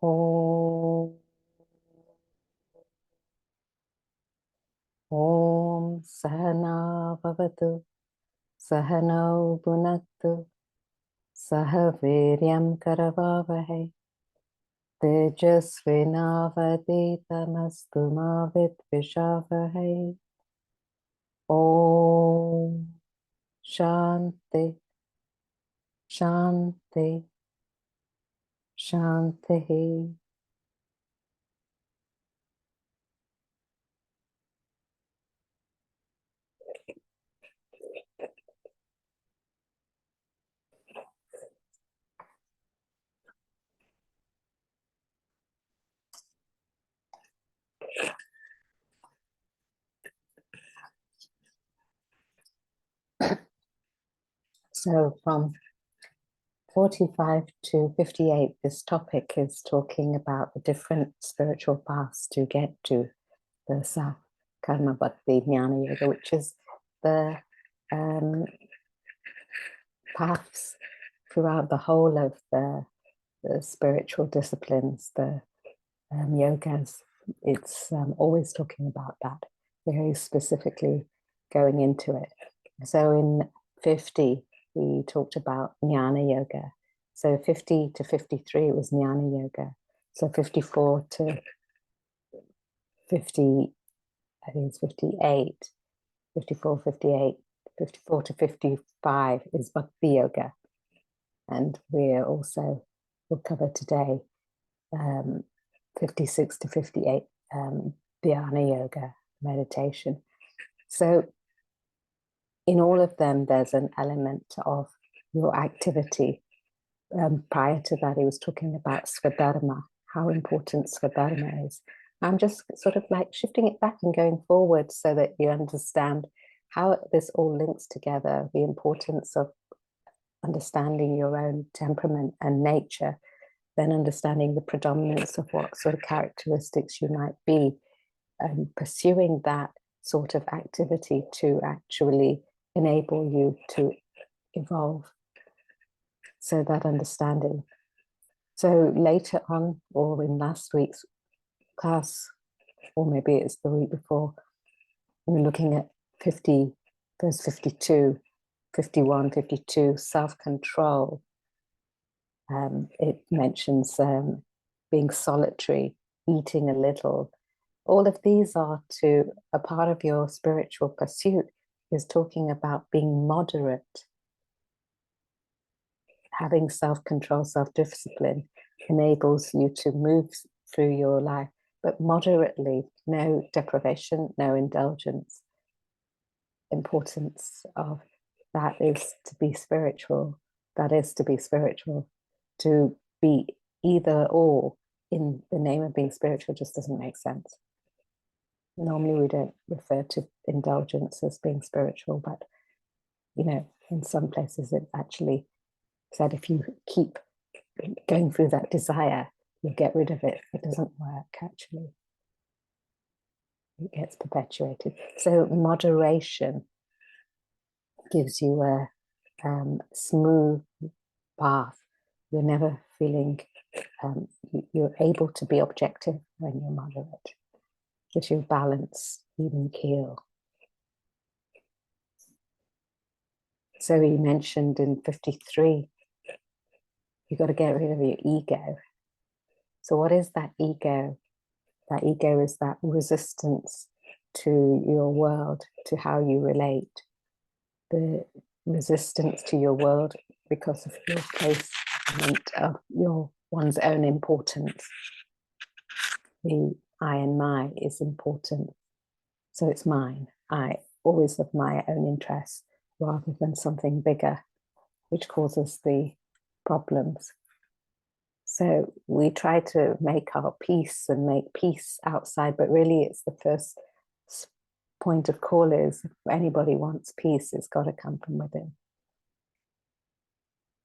Om, Om Sahana Bhavatu, Sahano Bhunaktu, Sahaviryam Karavavahe, Tejasvinavaditamastu ma Vidvishavahe. Om Shanti, Shanti, Shanti. So from 45 to 58, this topic is talking about the different spiritual paths to get to the South Karma Bhakti Jnana Yoga, which is the paths throughout the whole of the spiritual disciplines, the yogas. It's always talking about that, very specifically going into it. So in 50, we talked about Jnana Yoga. So 50 to 53 was Jnana Yoga. So 54 to 50, I think it's 58, 54, 58, 54 to 55 is Bhakti Yoga. And we'll cover today 56 to 58 Dhyana Yoga, meditation. So in all of them, there's an element of your activity. Prior to that, he was talking about Swadharma, how important Swadharma is. I'm just sort of like shifting it back and going forward so that you understand how this all links together, the importance of understanding your own temperament and nature, then understanding the predominance of what sort of characteristics you might be, and pursuing that sort of activity to actually enable you to evolve. So that understanding. So later on, or in last week's class, or maybe it's the week before, we're looking at 50, verse 52, 51, 52, self-control. It mentions being solitary, eating a little. All of these are to a part of your spiritual pursuit is talking about being moderate. Having self-control, self-discipline enables you to move through your life, but moderately, no deprivation, no indulgence. Importance of that is to be spiritual. That is to be spiritual. To be either or in the name of being spiritual just doesn't make sense. Normally we don't refer to indulgence as being spiritual, but you know, in some places it actually said if you keep going through that desire, you'll get rid of it. It doesn't work, actually. It gets perpetuated. So moderation gives you a smooth path. You're never feeling, you're able to be objective when you're moderate. Gives you balance, even keel. So he mentioned in 53, you've got to get rid of your ego. So what is that ego? That ego is that resistance to your world, to how you relate. The resistance to your world because of your placement of your one's own importance. The I and my is important. So it's mine. I always have my own interests rather than something bigger, which causes the problems. So we try to make our peace and make peace outside, but really it's the first point of call is if anybody wants peace, it's got to come from within.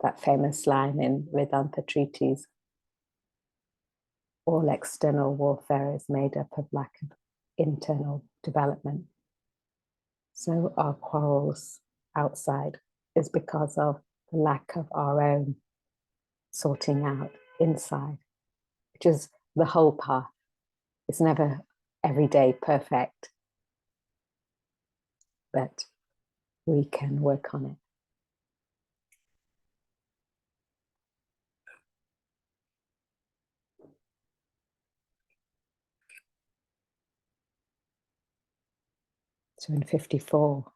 That famous line in Vedanta treatise, all external warfare is made up of lack of internal development. So our quarrels outside is because of the lack of our own sorting out inside. which is the whole path. It's never every day perfect, but we can work on it. So in 54,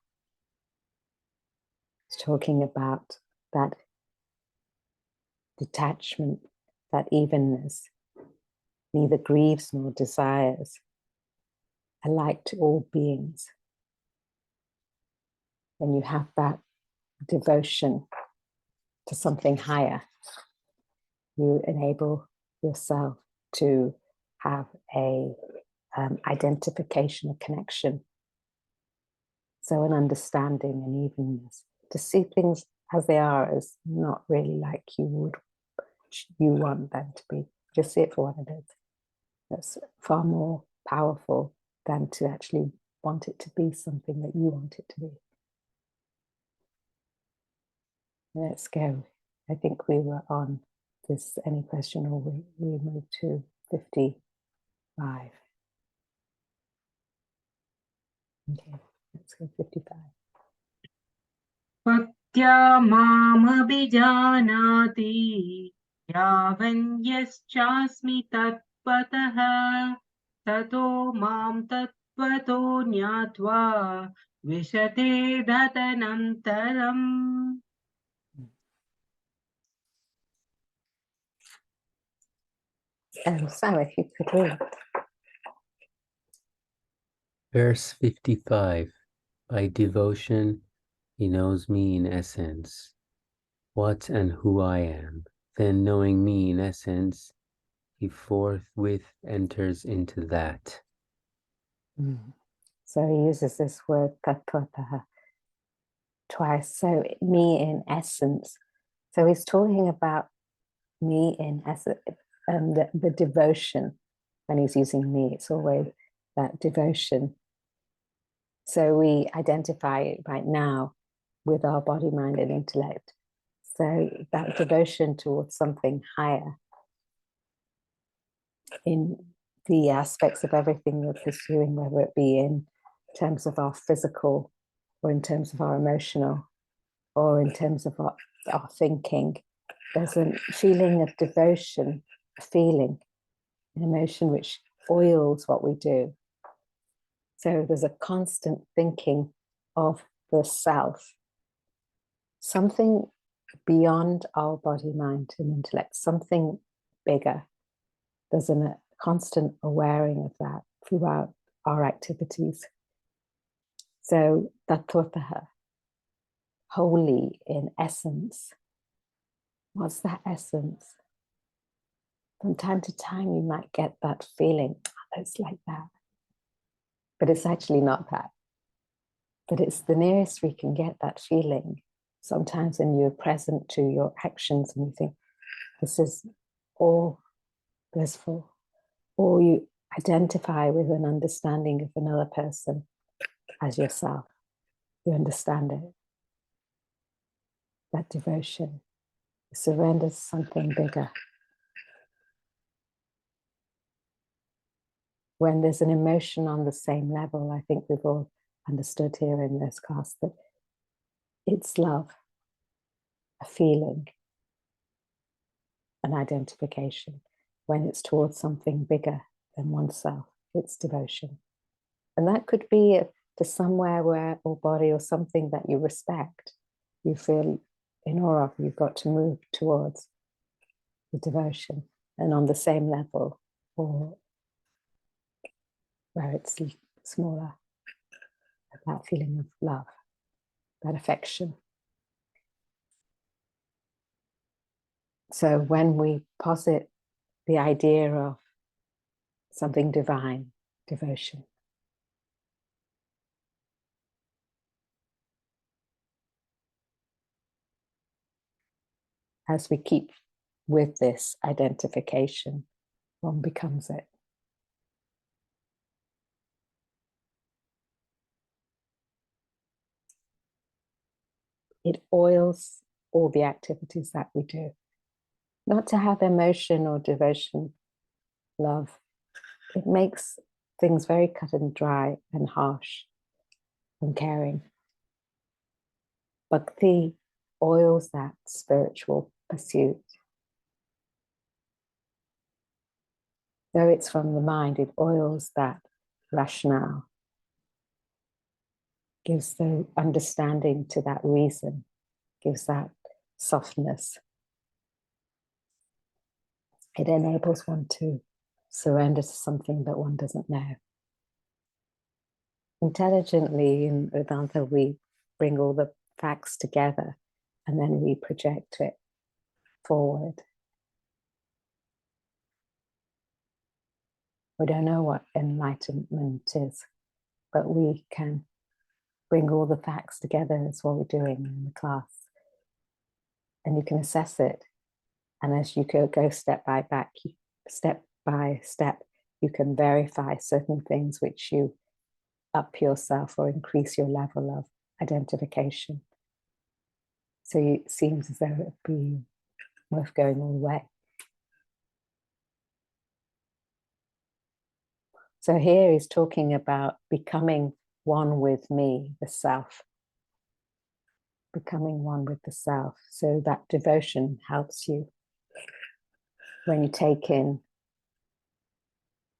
it's talking about that detachment, that evenness, neither grieves nor desires, alike to all beings. When you have that devotion to something higher, you enable yourself to have a identification, a connection. So an understanding and evenness, to see things as they are, as not really like you want them to be. Just see it for what it is. That's far more powerful than to actually want it to be something that you want it to be. Let's go. I think we were on this, any question, or we moved to 55. Okay, let's go 55. भक्त्या मामभिजानाति यावन्यश्चास्मि तत्त्वतः ततो मां तत्त्वतो ज्ञात्वा विशते तदनन्तरम्. So if you could read. Verse 55. By devotion, he knows me in essence, what and who I am. Then knowing me in essence, he forthwith enters into that. So he uses this word tattvataha twice. So me in essence. So he's talking about me in essence, the devotion. When he's using me, it's always that devotion. So we identify it right now with our body, mind, and intellect. So that devotion towards something higher in the aspects of everything we're pursuing, whether it be in terms of our physical or in terms of our emotional or in terms of our thinking, there's a feeling of devotion, a feeling, an emotion which oils what we do. So there's a constant thinking of the self, something beyond our body, mind, and intellect, something bigger. There's a constant awareing of that throughout our activities. So tattvataha, holy in essence. What's that essence? From time to time, you might get that feeling, oh, it's like that. But it's actually not that. But it's the nearest we can get that feeling. Sometimes when you're present to your actions and you think, this is all blissful, or you identify with an understanding of another person as yourself. You understand it. That devotion, surrender to something bigger. When there's an emotion on the same level, I think we've all understood here in this class that it's love, a feeling, an identification. When it's towards something bigger than oneself, it's devotion. And that could be to somewhere where, or body, or something that you respect, you feel in awe of, you've got to move towards the devotion. And on the same level, or where it's smaller, that feeling of love, that affection. So when we posit the idea of something divine, devotion, as we keep with this identification, one becomes it. It oils all the activities that we do. Not to have emotion or devotion love, it makes things very cut and dry and harsh and caring. Bhakti oils that spiritual pursuit. Though it's from the mind, it oils that rationale, gives the understanding to that reason, gives that softness. It enables one to surrender to something that one doesn't know. Intelligently in Vedanta, we bring all the facts together and then we project it forward. We don't know what enlightenment is, but we can bring all the facts together. That's what we're doing in the class. And you can assess it. And as you go step by step, you can verify certain things which you up yourself or increase your level of identification. So it seems as though it would be worth going all the way. So here he's talking about becoming one with me, the self. Becoming one with the self. So that devotion helps you when you take in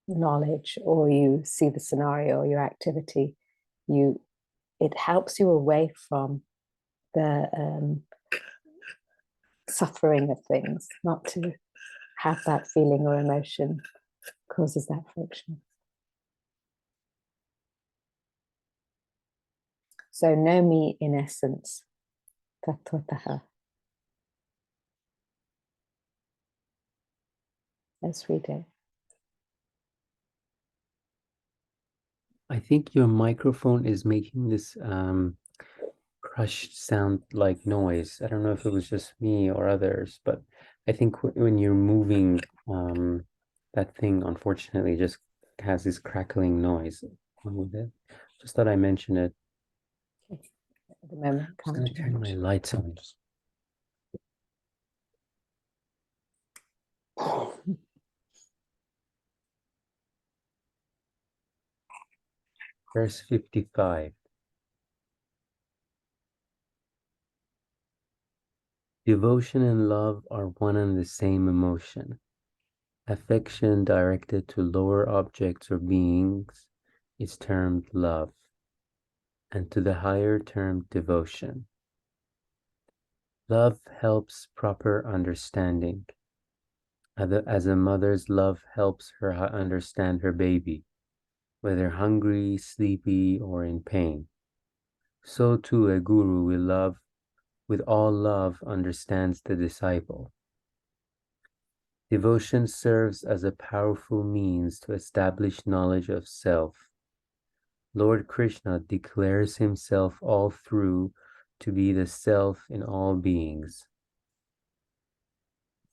knowledge or you see the scenario or your activity, it helps you away from the suffering of things. Not to have that feeling or emotion causes that friction. So know me in essence, tattvataha. Let's read it. I think your microphone is making this crushed sound like noise. I don't know if it was just me or others, but I think when you're moving, that thing unfortunately just has this crackling noise with it. Just thought I mentioned it. At the moment, I'm going to turn my lights on. Verse 55. Devotion and love are one and the same emotion. Affection directed to lower objects or beings is termed love, and to the higher termed devotion. Love helps proper understanding, as a mother's love helps her understand her baby, whether hungry, sleepy, or in pain. So too a guru with all love understands the disciple. Devotion serves as a powerful means to establish knowledge of self. Lord Krishna declares himself all through to be the self in all beings.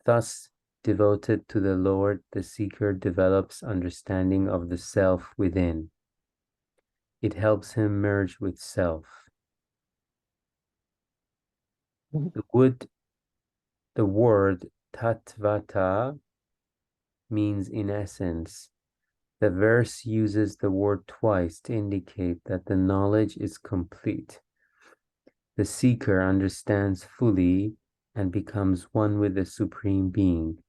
Thus, devoted to the Lord, the seeker develops understanding of the self within. It helps him merge with self. The word tattvata means in essence. The verse uses the word twice to indicate that the knowledge is complete. The seeker understands fully and becomes one with the Supreme Being,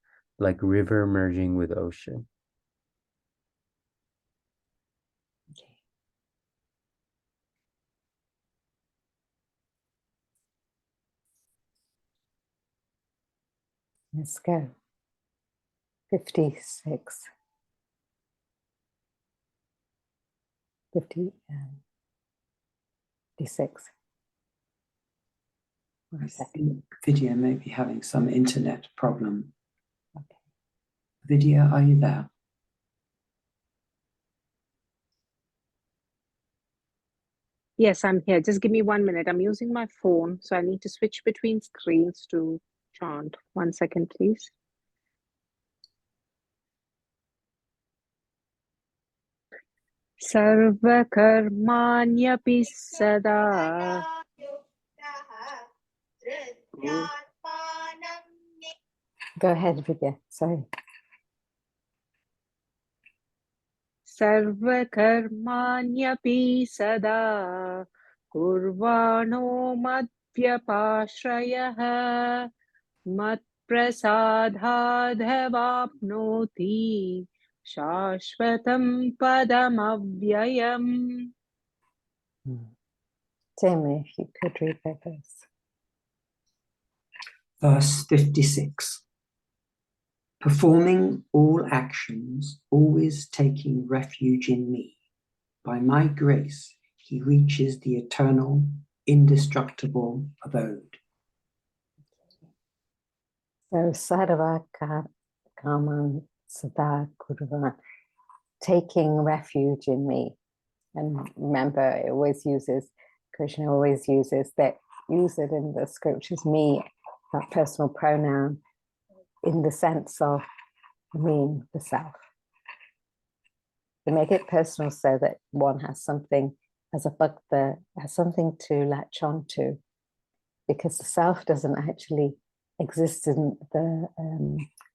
like river merging with ocean. Okay. Let's go. 56. 56. I think Vidya may be having some internet problem. Okay. Vidya, are you there? Yes, I'm here. Just give me 1 minute. I'm using my phone, so I need to switch between screens to chant. 1 second, please. Sarvakarmanyapi sada. Go ahead, Vidya. Sorry. सर्वकर्माण्यपि सदा कुर्वाणो मद्व्यपाश्रयः मत्प्रसादादवाप्नोति शाश्वतं पदमव्ययम्. Tim, if you could read that verse. Verse 56. Performing all actions, always taking refuge in me. By my grace, he reaches the eternal, indestructible abode. So, Sarva Karman Sada Kurva, taking refuge in me. And remember, it always uses, Krishna always uses that, use it in the scriptures, me, that personal pronoun, in the sense of me, the self. To make it personal so that one has something, as a bhakta, has something to latch on to, because the self doesn't actually exist in the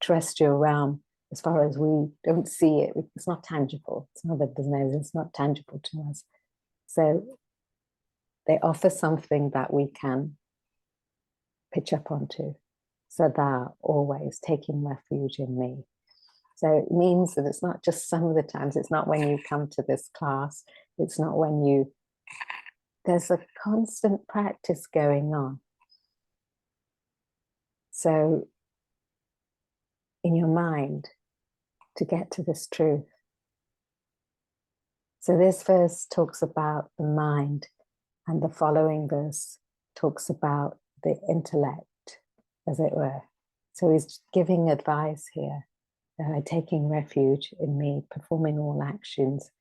terrestrial realm as far as we don't see it. It's not tangible. It's not that it doesn't exist, it's not tangible to us. So they offer something that we can pitch up onto. So thou always taking refuge in me. So it means that it's not just some of the times, it's not when you come to this class, it's not when you, there's a constant practice going on. So in your mind, to get to this truth. So this verse talks about the mind, and the following verse talks about the intellect, as it were. So he's giving advice here, taking refuge in me, performing all actions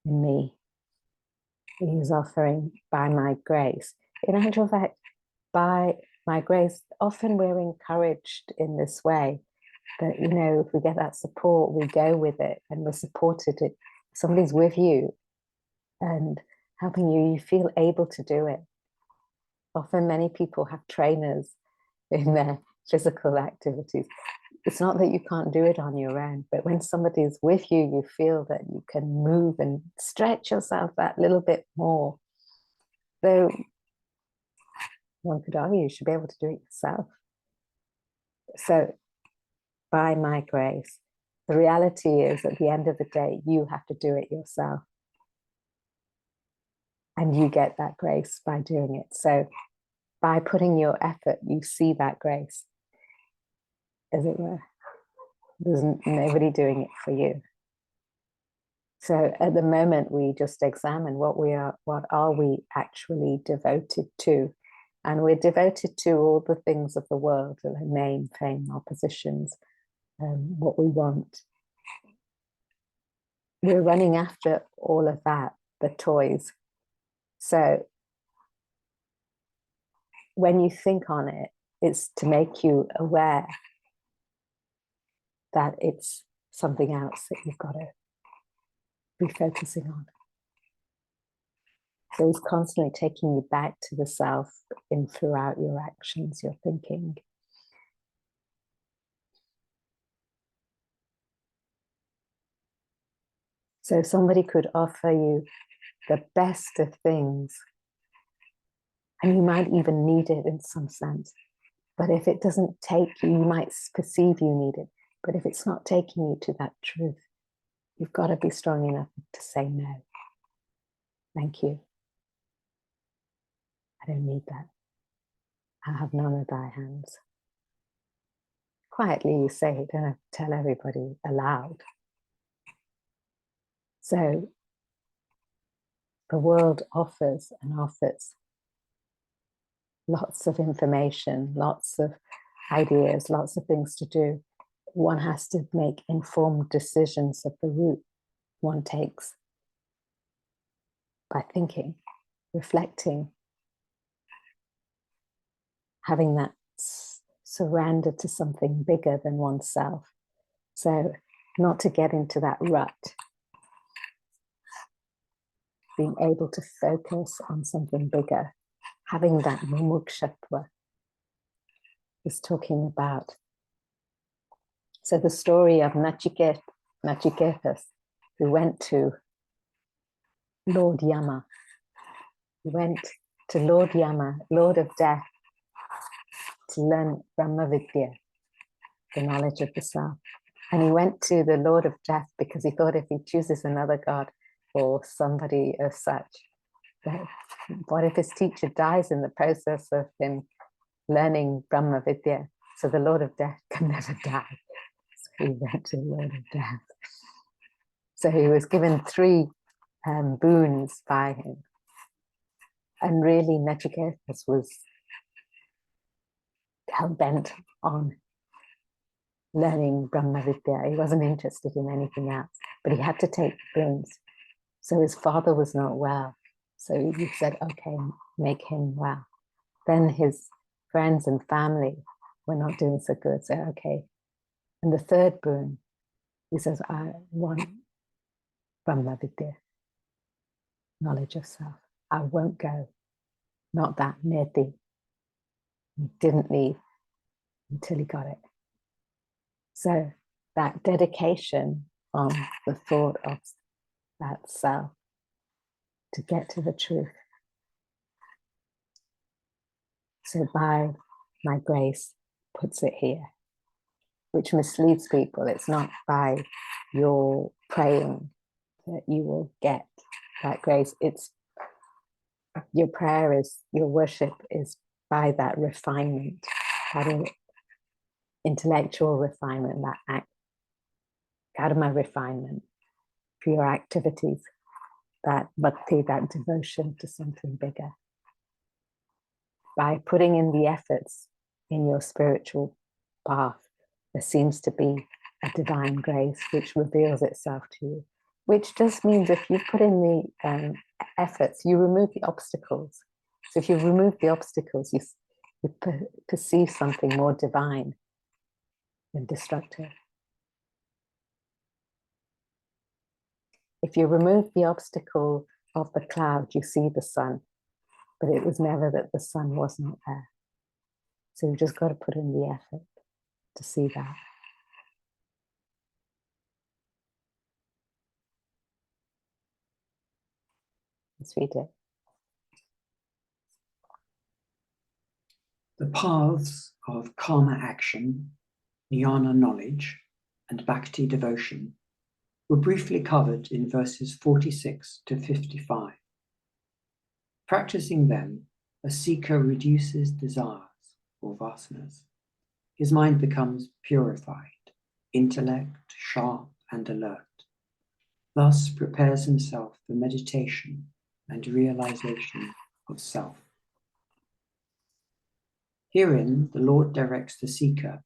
in me. He's offering by my grace. In actual fact, by my grace, often we're encouraged in this way that, you know, if we get that support, we go with it and we're supported. If somebody's with you and helping you, you feel able to do it. Often many people have trainers in their physical activities. It's not that you can't do it on your own, but when somebody's with you, you feel that you can move and stretch yourself that little bit more. So one could argue you should be able to do it yourself. So by my grace, the reality is at the end of the day, you have to do it yourself. And you get that grace by doing it. So by putting your effort, you see that grace, as it were. There's nobody doing it for you. So at the moment, we just examine what are we actually devoted to? And we're devoted to all the things of the world, the name, fame, our positions, what we want. We're running after all of that, the toys. So when you think on it, it's to make you aware that it's something else that you've got to be focusing on. So it's constantly taking you back to the self in throughout your actions, your thinking. So somebody could offer you the best of things, and you might even need it in some sense. But if it doesn't take you, you might perceive you need it. But if it's not taking you to that truth, you've got to be strong enough to say no. Thank you. I don't need that. I have none of thy hands. Quietly you say it, don't have to tell everybody aloud. So the world offers and offers lots of information, lots of ideas, lots of things to do. One has to make informed decisions of the route one takes by thinking, reflecting, having that surrender to something bigger than oneself. So not to get into that rut, being able to focus on something bigger, having that mumukshapva is talking about. So the story of Nachiket, Nachiketas, who went to Lord Yama. He went to Lord Yama, Lord of Death, to learn Brahma Vidya, the knowledge of the self. And he went to the Lord of Death because he thought if he chooses another god or somebody of such, that what if his teacher dies in the process of him learning Brahma Vidya? So the Lord of Death can never die. So he went to the Lord of Death. So he was given 3 boons by him. And really, Nachiketas was hell-bent on learning Brahma Vidya. He wasn't interested in anything else, but he had to take the boons. So his father was not well. So he said, okay, make him well. Then his friends and family were not doing so good. So, okay. And the 3rd boon, he says, I want Brahma Vidya, knowledge of self. I won't go, not that near thee. He didn't leave until he got it. So that dedication on the thought of that self to get to the truth. So by my grace puts it here, which misleads people. It's not by your praying that you will get that grace. It's your prayer is, your worship is by that refinement, that intellectual refinement, that act, karma refinement, for your activities, that bhakti, that devotion to something bigger. By putting in the efforts in your spiritual path, there seems to be a divine grace which reveals itself to you, which just means if you put in the efforts, you remove the obstacles. So if you remove the obstacles, you perceive something more divine than destructive. If you remove the obstacle of the cloud, you see the sun, but it was never that the sun was not there. So you've just got to put in the effort to see that. Let's read it. The paths of karma action, jnana knowledge, and bhakti devotion were briefly covered in verses 46 to 55. Practicing them, a seeker reduces desires or vasanas. His mind becomes purified, intellect sharp and alert, thus prepares himself for meditation and realization of self. Herein, the Lord directs the seeker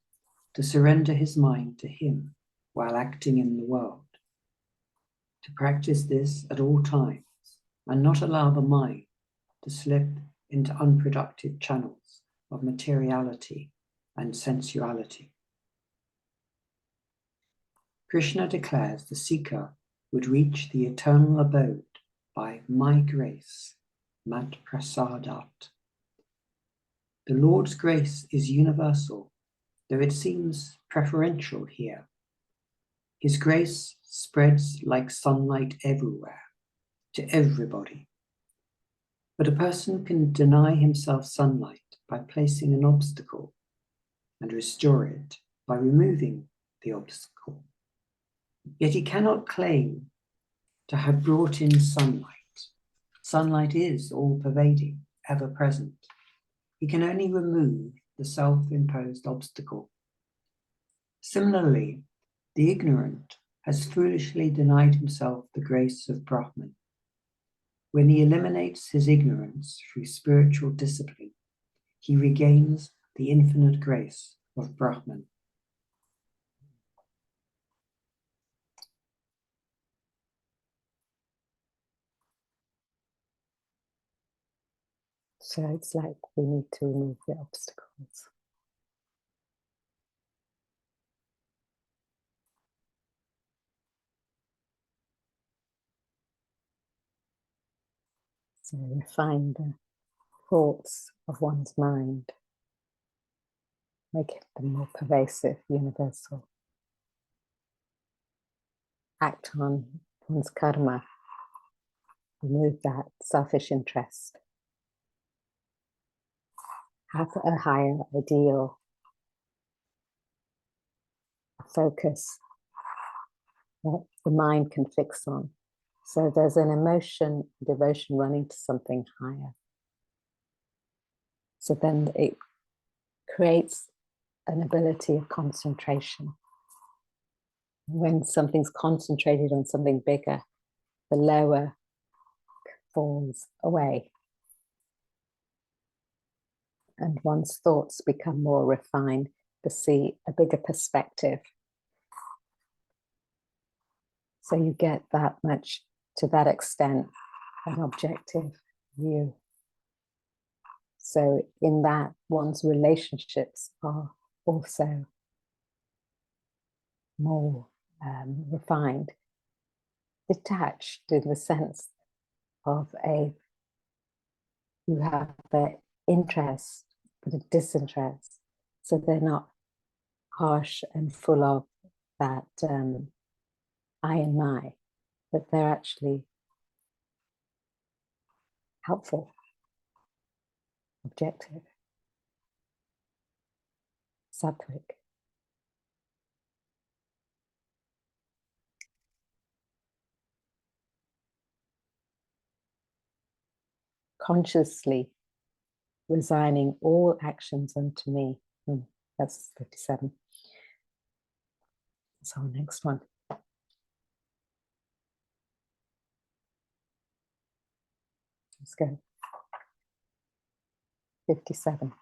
to surrender his mind to him while acting in the world, to practice this at all times and not allow the mind to slip into unproductive channels of materiality and sensuality. Krishna declares the seeker would reach the eternal abode by my grace, mat prasadat. The Lord's grace is universal, though it seems preferential here. His grace spreads like sunlight everywhere, to everybody. But a person can deny himself sunlight by placing an obstacle and restore it by removing the obstacle. Yet he cannot claim to have brought in sunlight. Sunlight is all-pervading, ever-present. He can only remove the self-imposed obstacle. Similarly, the ignorant has foolishly denied himself the grace of Brahman. When he eliminates his ignorance through spiritual discipline, he regains the infinite grace of Brahman. So it's like we need to remove the obstacles. So refine the thoughts of one's mind, make them more pervasive, universal. Act on one's karma, remove that selfish interest, have a higher ideal, a focus that the mind can fix on. So there's an emotion, devotion running to something higher. So then it creates an ability of concentration. When something's concentrated on something bigger, the lower falls away. And one's thoughts become more refined to see a bigger perspective. So you get that much, to that extent, an objective view. So in that, one's relationships are also more refined, detached in the sense of you have the interest, but a disinterest. So they're not harsh and full of that I and my, but they're actually helpful, objective, sattvic. Consciously resigning all actions unto me. That's 57. So next one. Let's go. 57.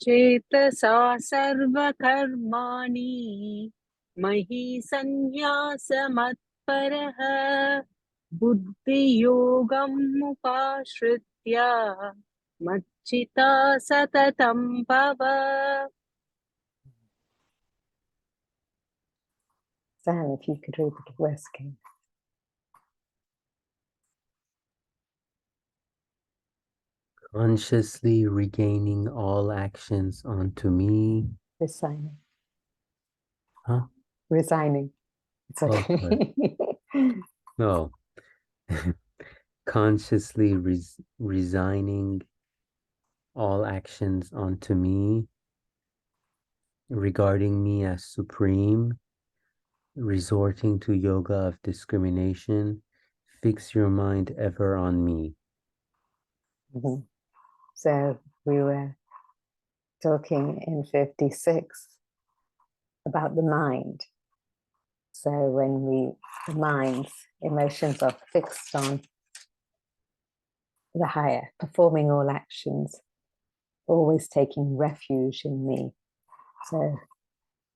Chetasa sarvakarmani mahi sannyasa buddhi yogam upashritya machita satatam bhava. Sam, if you could read the verse again. Consciously regaining all actions onto me. Resigning. Huh? Resigning. It's okay. Oh. Consciously resigning all actions onto me, regarding me as supreme, resorting to yoga of discrimination, fix your mind ever on me. Mm-hmm. So we were talking in 56 about the mind. So when the mind's emotions are fixed on the higher, performing all actions, always taking refuge in me. So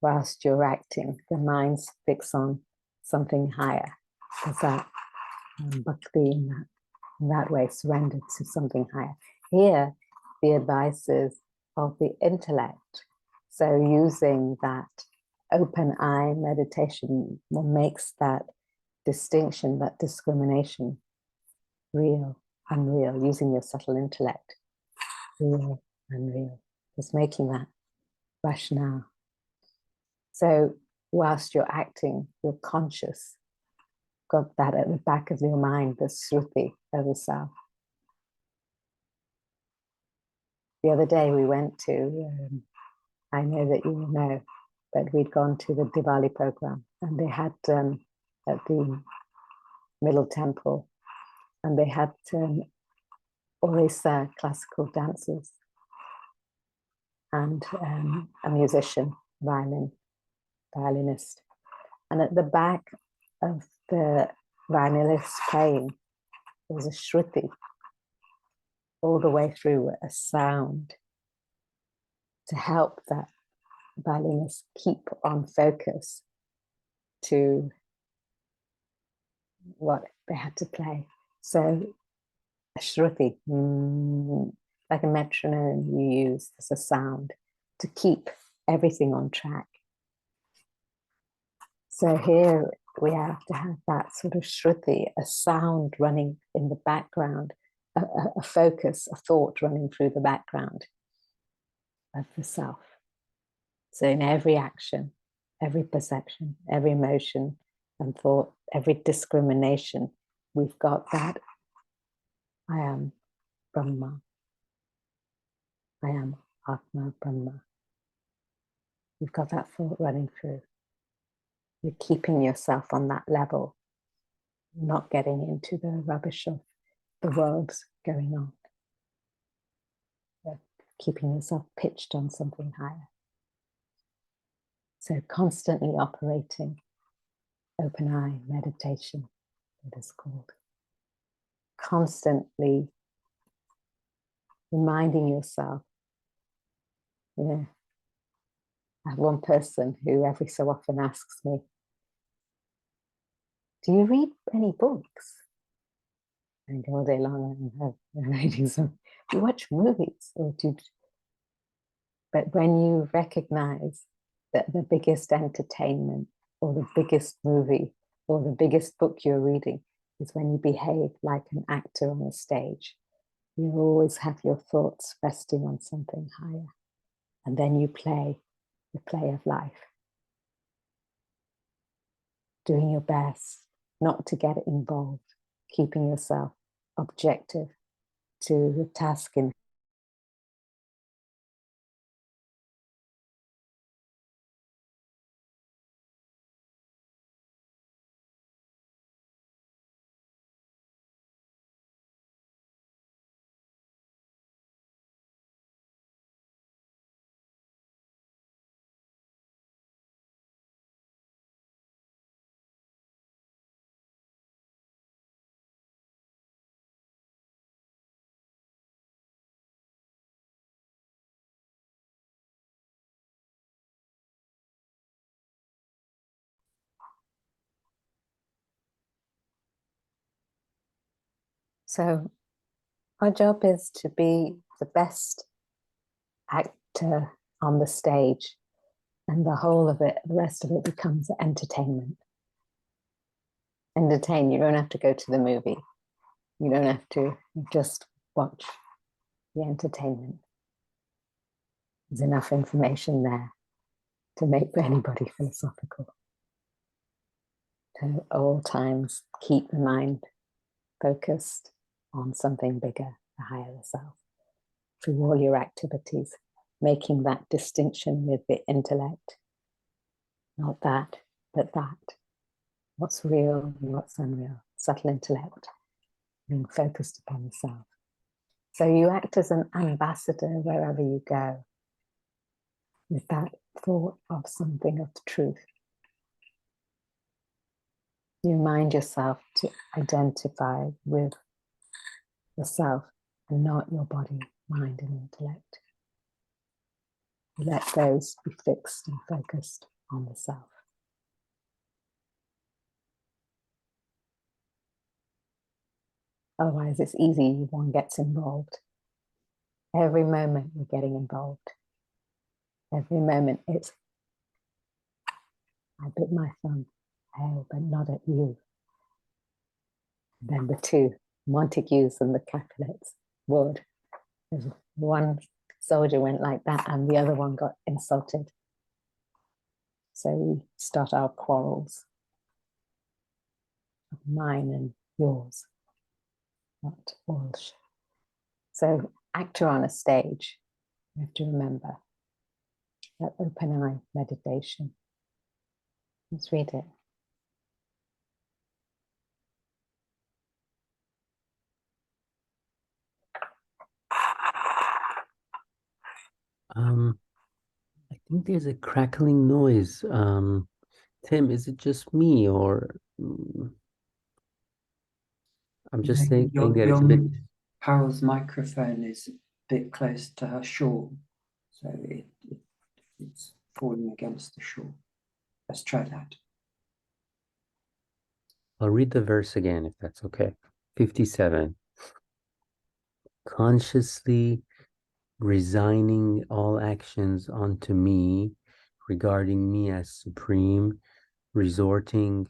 whilst you're acting, the mind's fixed on something higher. There's that bhakti in that way, surrendered to something higher. Here, the advice is of the intellect. So using that open eye meditation makes that distinction, that discrimination, real, unreal, using your subtle intellect, real, unreal, just making that rationale. So whilst you're acting, you're conscious, got that at the back of your mind, the Shruti of the self. The other day we went to, I know that you will know, but we'd gone to the Diwali program, and they had at the Middle Temple, and they had Orissa classical dancers and a musician, violinist. And at the back of the violinist playing, there was a Shruti all the way through, a sound to help that violinist keep on focus to what they had to play. So a Shruti, like a metronome you use as a sound to keep everything on track. So here we have to have that sort of Shruti, a sound running in the background, a focus, a thought running through the background of the self. So in every action, every perception, every emotion, and thought, every discrimination, we've got that I am Brahma, I am Atma Brahma. You've got that thought running through. You're keeping yourself on that level, not getting into the rubbish of the world's going on. You're keeping yourself pitched on something higher. So constantly operating open eye meditation, it is called. Constantly reminding yourself, I have one person who every so often asks me, do you read any books? And I go all day long and I'm reading some. Do you watch movies? But when you recognize that the biggest entertainment or the biggest movie or the biggest book you're reading is when you behave like an actor on a stage, you always have your thoughts resting on something higher. And then you play the play of life, doing your best not to get involved, keeping yourself objective to the task in. So our job is to be the best actor on the stage, and the whole of it, the rest of it becomes entertainment. Entertain, you don't have to go to the movie. You don't have to just watch the entertainment. There's enough information there to make anybody philosophical. To at all times keep the mind focused on something bigger, the higher the self, through all your activities, making that distinction with the intellect. Not that, but that. What's real and what's unreal. Subtle intellect, being focused upon the self. So you act as an ambassador wherever you go, with that thought of something of the truth. You remind yourself to identify with the self and not your body, mind, and intellect. You let those be fixed and focused on the self. Otherwise, it's easy, one gets involved. Every moment you're getting involved. Every moment it's, I bit my thumb, oh, but not at you. And then the two, Montagues and the Capulets, would. One soldier went like that and the other one got insulted. So we start our quarrels. Mine and yours, not Walsh. So actor on a stage, you have to remember that open eye meditation. Let's read it. I think there's a crackling noise. Tim, is it just me or I'm just thinking that it's a bit. Carol's microphone is a bit close to her shawl, so it's falling against the shawl. Let's try that. I'll read the verse again if that's okay. 57. Consciously resigning all actions onto me, regarding me as supreme, resorting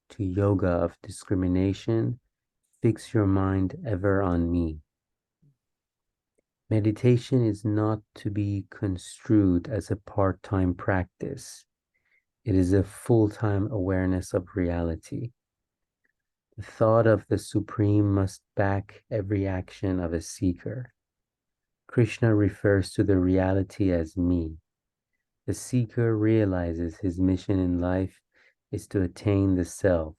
to yoga of discrimination, fix your mind ever on me. Meditation is not to be construed as a part-time practice. It is a full-time awareness of reality. The thought of the Supreme must back every action of a seeker. Krishna refers to the reality as me. The seeker realizes his mission in life is to attain the self.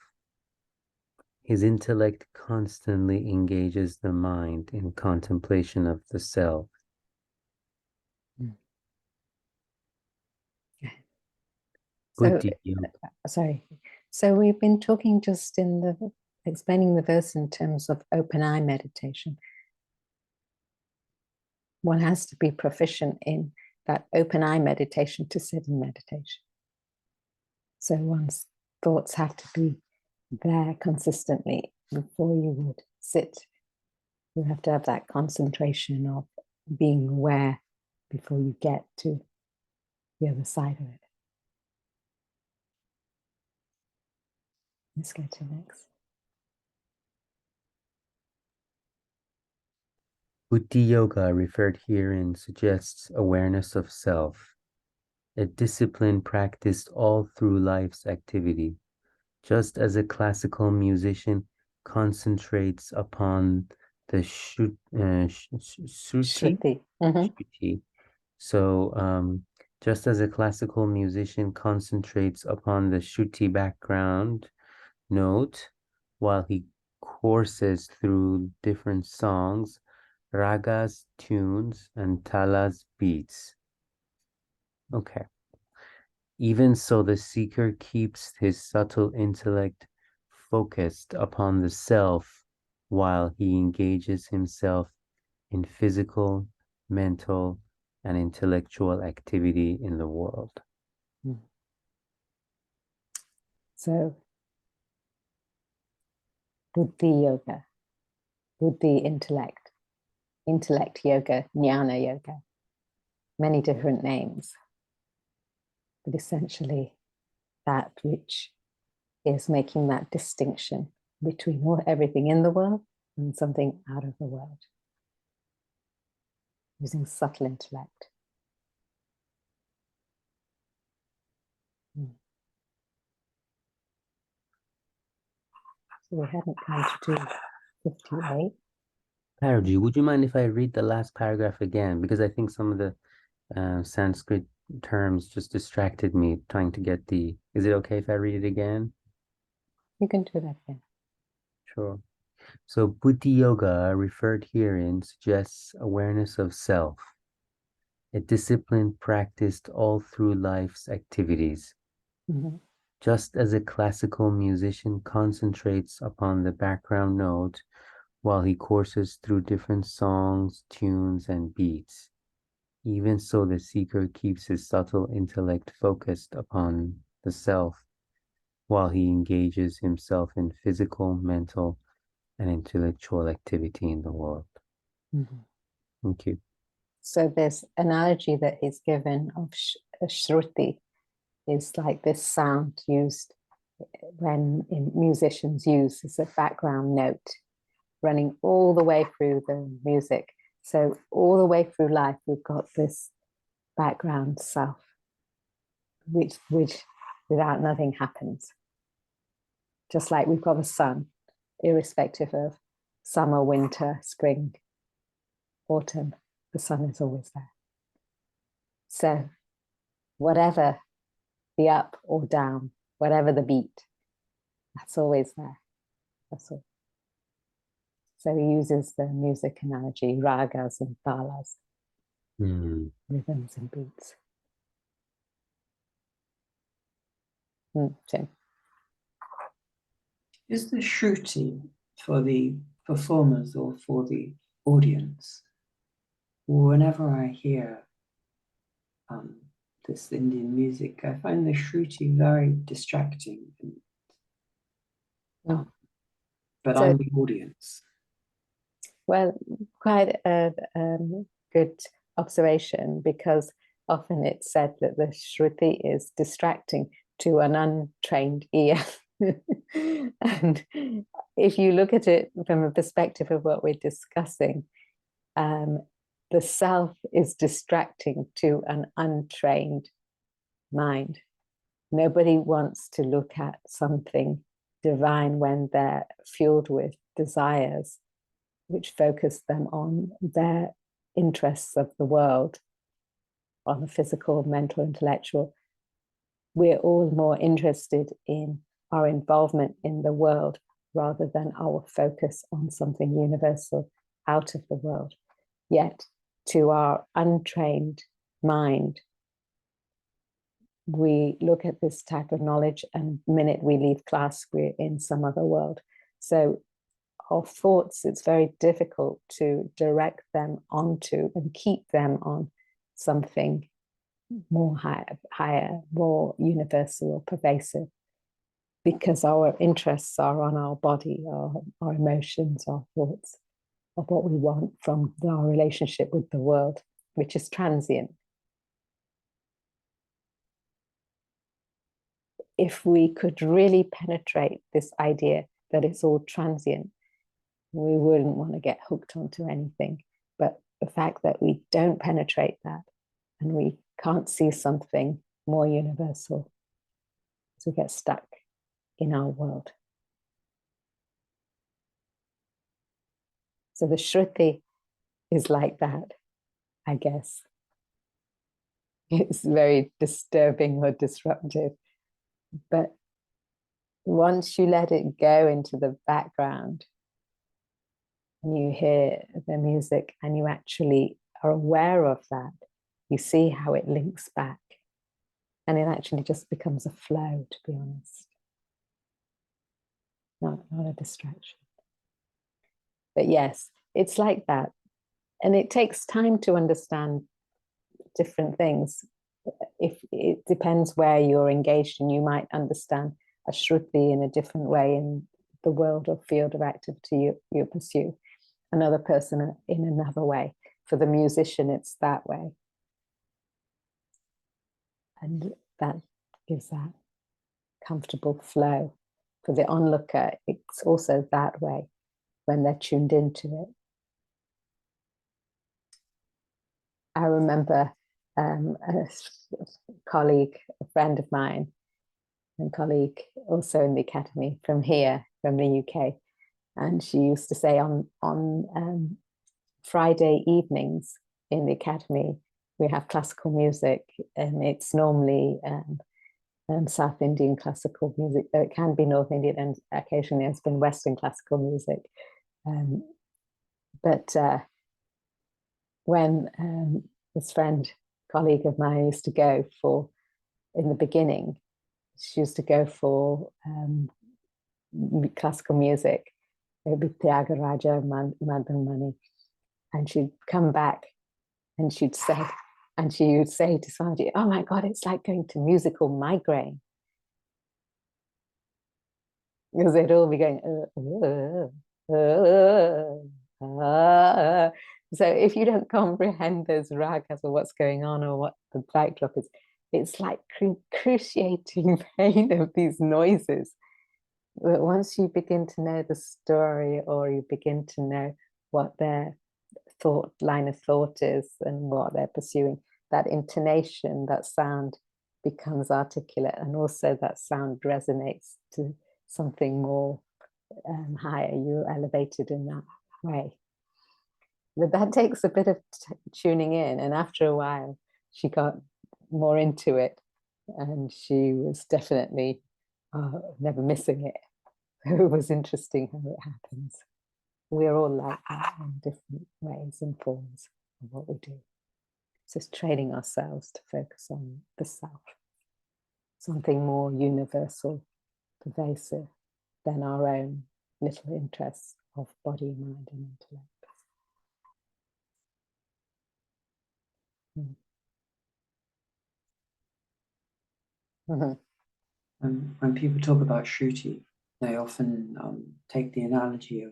His intellect constantly engages the mind in contemplation of the self. So, Buddhi yoga. sorry. So we've been talking just explaining the verse in terms of open eye meditation. One has to be proficient in that open eye meditation to sit in meditation. So one's thoughts have to be there consistently before you would sit. You have to have that concentration of being aware before you get to the other side of it. Let's go to next. Buddhi yoga referred herein suggests awareness of self, a discipline practiced all through life's activity, just as a classical musician concentrates upon the shruti. Shruti. Mm-hmm. Shruti. So just as a classical musician concentrates upon the shruti background note while he courses through different songs, ragas, tunes, and talas, beats. Okay. Even so, the seeker keeps his subtle intellect focused upon the self while he engages himself in physical, mental, and intellectual activity in the world. So, Buddhi yoga, Buddhi intellect yoga, jnana yoga, many different names, but essentially that which is making that distinction between everything in the world and something out of the world, using subtle intellect. So we haven't come to do 58. Paraji, would you mind if I read the last paragraph again? Because I think some of the Sanskrit terms just distracted me trying to get the... Is it okay if I read it again? You can do that again. Sure. So Buddhi yoga referred herein suggests awareness of self, a discipline practiced all through life's activities. Mm-hmm. Just as a classical musician concentrates upon the background note while he courses through different songs, tunes, and beats. Even so, the seeker keeps his subtle intellect focused upon the self while he engages himself in physical, mental, and intellectual activity in the world. Mm-hmm. Thank you. So this analogy that he's given of shruti is like this sound used when musicians use as a background note, running all the way through the music. So all the way through life, we've got this background self, which without nothing happens. Just like we've got the sun, irrespective of summer, winter, spring, autumn, the sun is always there. So whatever the up or down, whatever the beat, that's always there. That's all. So he uses the music analogy, ragas and talas, rhythms and beats. So. Is the shruti for the performers or for the audience? Whenever I hear this Indian music, I find the shruti very distracting. But I'm the audience. Well, quite a good observation, because often it's said that the shruti is distracting to an untrained ear. And if you look at it from a perspective of what we're discussing, the self is distracting to an untrained mind. Nobody wants to look at something divine when they're fueled with desires which focus them on their interests of the world, on the physical, mental, intellectual. We're all more interested in our involvement in the world rather than our focus on something universal out of the world. Yet, to our untrained mind, we look at this type of knowledge, and the minute we leave class, we're in some other world. So our thoughts, it's very difficult to direct them onto and keep them on something more higher, more universal or pervasive, because our interests are on our body, our emotions, our thoughts, of what we want from our relationship with the world, which is transient. If we could really penetrate this idea that it's all transient, we wouldn't want to get hooked onto anything. But the fact that we don't penetrate that and we can't see something more universal, so we get stuck in our world. So the Shruti is like that, I guess. It's very disturbing or disruptive. But once you let it go into the background and you hear the music and you actually are aware of that, you see how it links back. And it actually just becomes a flow, to be honest. Not a distraction. But yes, it's like that. And it takes time to understand different things. If it depends where you're engaged, and you might understand a Shruti in a different way in the world or field of activity you pursue, another person in another way. For the musician, it's that way. And that gives that comfortable flow. For the onlooker, it's also that way when they're tuned into it. I remember a colleague, a friend of mine, and colleague also in the academy from here, from the UK, and she used to say on Friday evenings in the academy we have classical music, and it's normally South Indian classical music, though it can be North Indian, and occasionally it's been Western classical music. But when this friend, colleague of mine, used to go for, in the beginning, she used to go for classical music. It would be Tyagaraja, Madhumani, and she'd come back and she would say to somebody, "Oh my God, it's like going to musical migraine." Because they'd all be going, So if you don't comprehend those ragas or what's going on or what the backdrop is, it's like excruciating pain of these noises. But once you begin to know the story, or you begin to know what their line of thought is and what they're pursuing, that intonation, that sound becomes articulate, and also that sound resonates to something more higher. You're elevated in that way. But that takes a bit of tuning in, and after a while she got more into it, and she was definitely never missing it. It was interesting how it happens. We're all like that in different ways and forms of what we do. It's just training ourselves to focus on the self, something more universal, pervasive than our own little interests of body, mind, and intellect. When people talk about Shruti, they often take the analogy of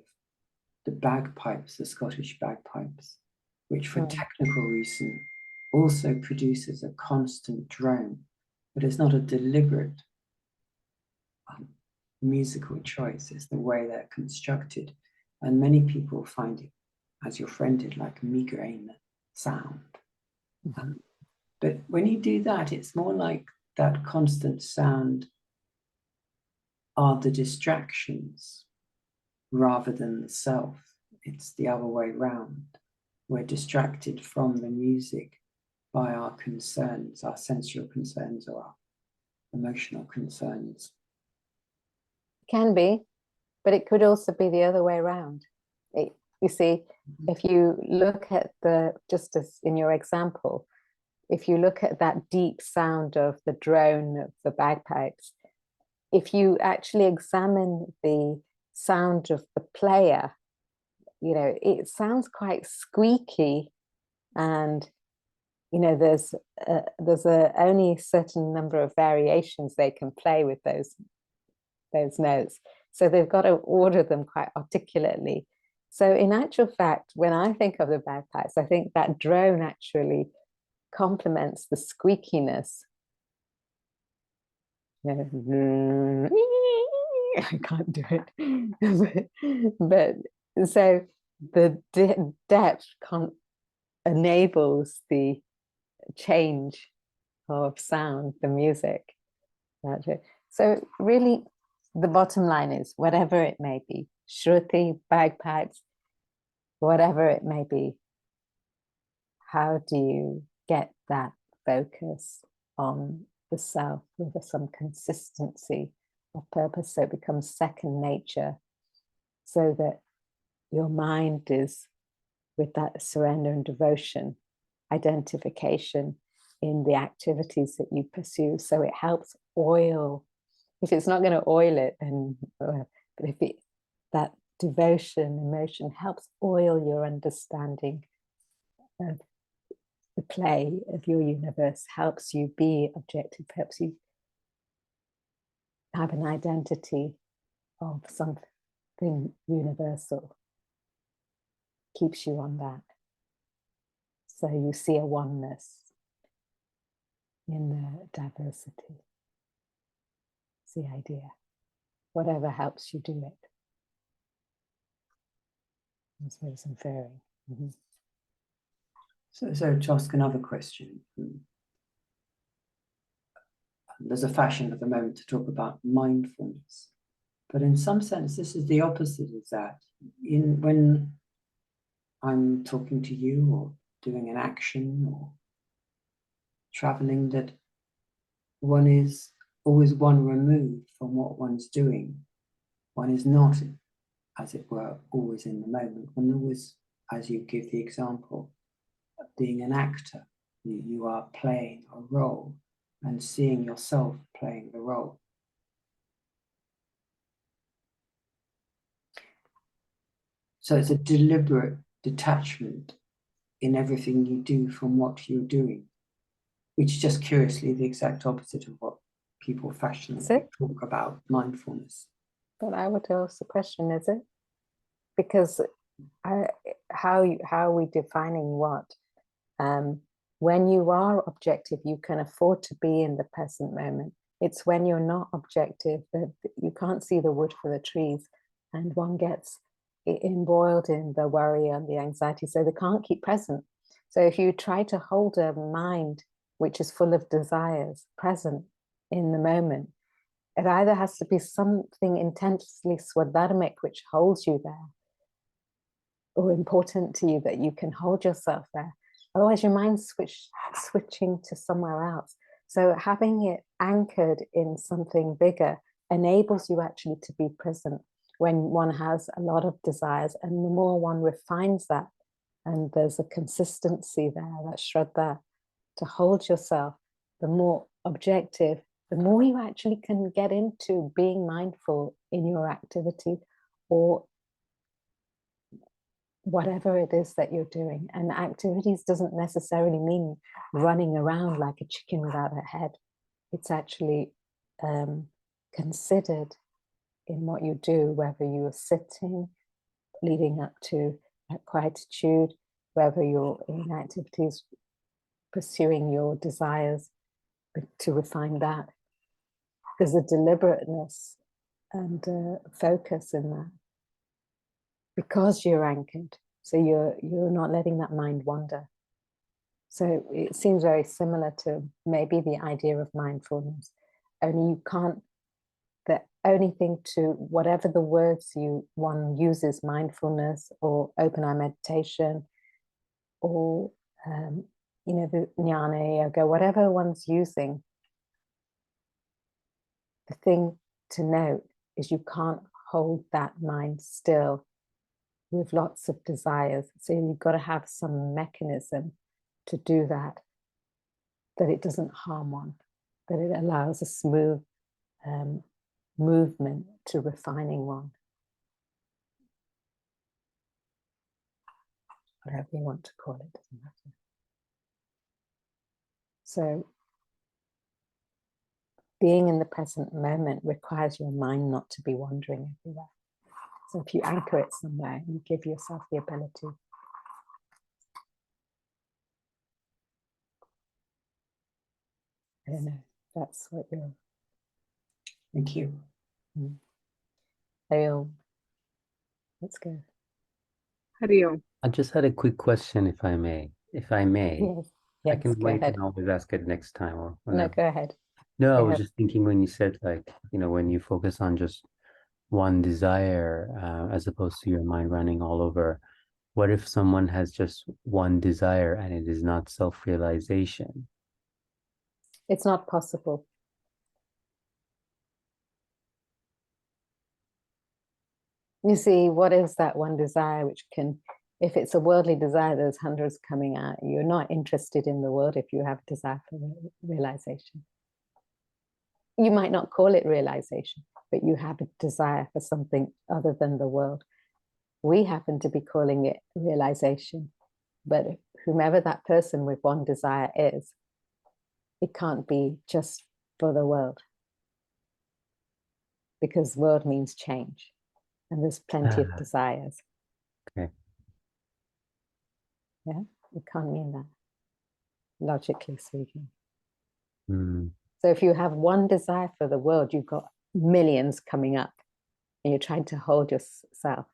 the bagpipes, the Scottish bagpipes, which for technical reason also produces a constant drone, but it's not a deliberate musical choice. It's the way they're constructed. And many people find it, as your friend did, like a migraine sound. But when you do that, it's more like that constant sound are the distractions rather than the self. It's the other way round. We're distracted from the music by our concerns, our sensual concerns or our emotional concerns. Can be, but it could also be the other way around. You see, if you look at just as in your example, if you look at that deep sound of the drone of the bagpipes, if you actually examine the sound of the player, you know, it sounds quite squeaky, and you know, there's only a certain number of variations they can play with those notes. So they've got to order them quite articulately. So in actual fact, when I think of the bagpipes, I think that drone actually complements the squeakiness. You know, I can't do it. but so the depth enables the change of sound, the music. So really, the bottom line is, whatever it may be, shruti, bagpipes, whatever it may be, how do you get that focus on the self with some consistency of purpose, so it becomes second nature, so that your mind is with that surrender and devotion, identification in the activities that you pursue, so it helps oil. If it's not going to oil it, then but if that devotion, emotion helps oil your understanding of the play of your universe, helps you be objective, helps you have an identity of something universal, keeps you on that. So you see a oneness in the diversity. It's the idea. Whatever helps you do it. That's what it's inferring. Mm-hmm. So to ask another question, there's a fashion at the moment to talk about mindfulness, but in some sense this is the opposite of that. When I'm talking to you or doing an action or traveling, that one is always one removed from what one's doing. One is not, as it were, always in the moment. One always, as you give the example, being an actor, you are playing a role and seeing yourself playing the role. So it's a deliberate detachment in everything you do from what you're doing, which is just curiously the exact opposite of what people fashionably talk about mindfulness. But I would ask the question, is it? Because how are we defining what? When you are objective, you can afford to be in the present moment. It's when you're not objective that you can't see the wood for the trees, and one gets embroiled in the worry and the anxiety, so they can't keep present. So if you try to hold a mind which is full of desires present in the moment, it either has to be something intensely swadharmic which holds you there, or important to you that you can hold yourself there. Otherwise your mind's switching to somewhere else. So having it anchored in something bigger enables you actually to be present when one has a lot of desires. And the more one refines that, and there's a consistency there, that shraddha, to hold yourself, the more objective, the more you actually can get into being mindful in your activity or whatever it is that you're doing. And activities doesn't necessarily mean running around like a chicken without a head. It's actually considered in what you do, whether you are sitting, leading up to quietude, whether you're in activities pursuing your desires, to refine that. There's a deliberateness and focus in that, because you're anchored. So you're not letting that mind wander. So it seems very similar to maybe the idea of mindfulness, only you can't, the only thing to, whatever the words one uses, mindfulness or open eye meditation, or the jnana yoga, whatever one's using, the thing to note is you can't hold that mind still with lots of desires. So you've got to have some mechanism to do that it doesn't harm one, that it allows a smooth movement to refining one. Whatever you want to call it, doesn't matter. So being in the present moment requires your mind not to be wandering everywhere. So if you anchor it somewhere, you give yourself the ability. I don't know, that's what you're... Thank you. Ariel, let's go. Hari Om. I just had a quick question, if I may. If I may, Yes, I can go wait ahead. and always ask it next time or No, whenever. go ahead. No, I Go was ahead. just thinking when you said, like, when you focus on just one desire as opposed to your mind running all over, what if someone has just one desire and it is not self-realization? It's not possible. You see, what is that one desire which can, if it's a worldly desire, there's hundreds coming out. You're not interested in the world if you have a desire for realization. You might not call it realization, but you have a desire for something other than the world. We happen to be calling it realization, but whomever that person with one desire is, it can't be just for the world, because world means change, and there's plenty of desires. Okay. Yeah, it can't mean that, logically speaking. Mm. So if you have one desire for the world, you've got millions coming up, and you're trying to hold yourself.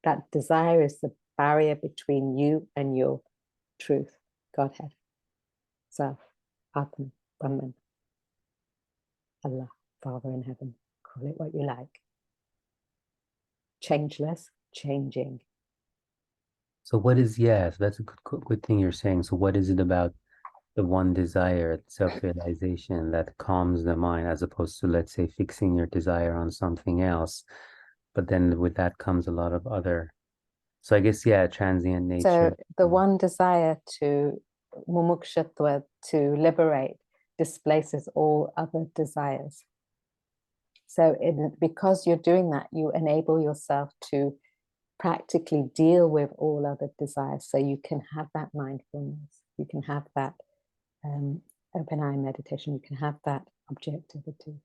That desire is the barrier between you and your truth, Godhead, self, Atman, Brahman, Allah, Father in heaven. Call it what you like. Changeless, changing. So what is, yes, that's a good thing you're saying. So what is it about the one desire, self-realization, that calms the mind, as opposed to, let's say, fixing your desire on something else? But then with that comes a lot of other, so I guess, yeah, transient nature. So the one desire to mumukshatva, to liberate, displaces all other desires. So because you're doing that, you enable yourself to practically deal with all other desires. So you can have that mindfulness, you can have that open eye meditation, you can have that objectivity.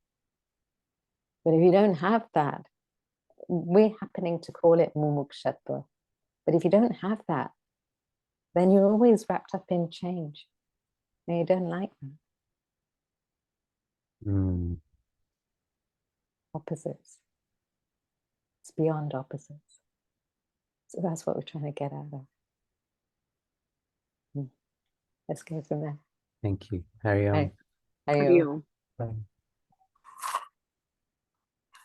But if you don't have that, we're happening to call it mumukshatva. But if you don't have that, then you're always wrapped up in change. And you don't like that. Opposites. It's beyond opposites. So that's what we're trying to get out of. Let's go from there. Thank you. Hari Om. Right. Hari Om. Bye.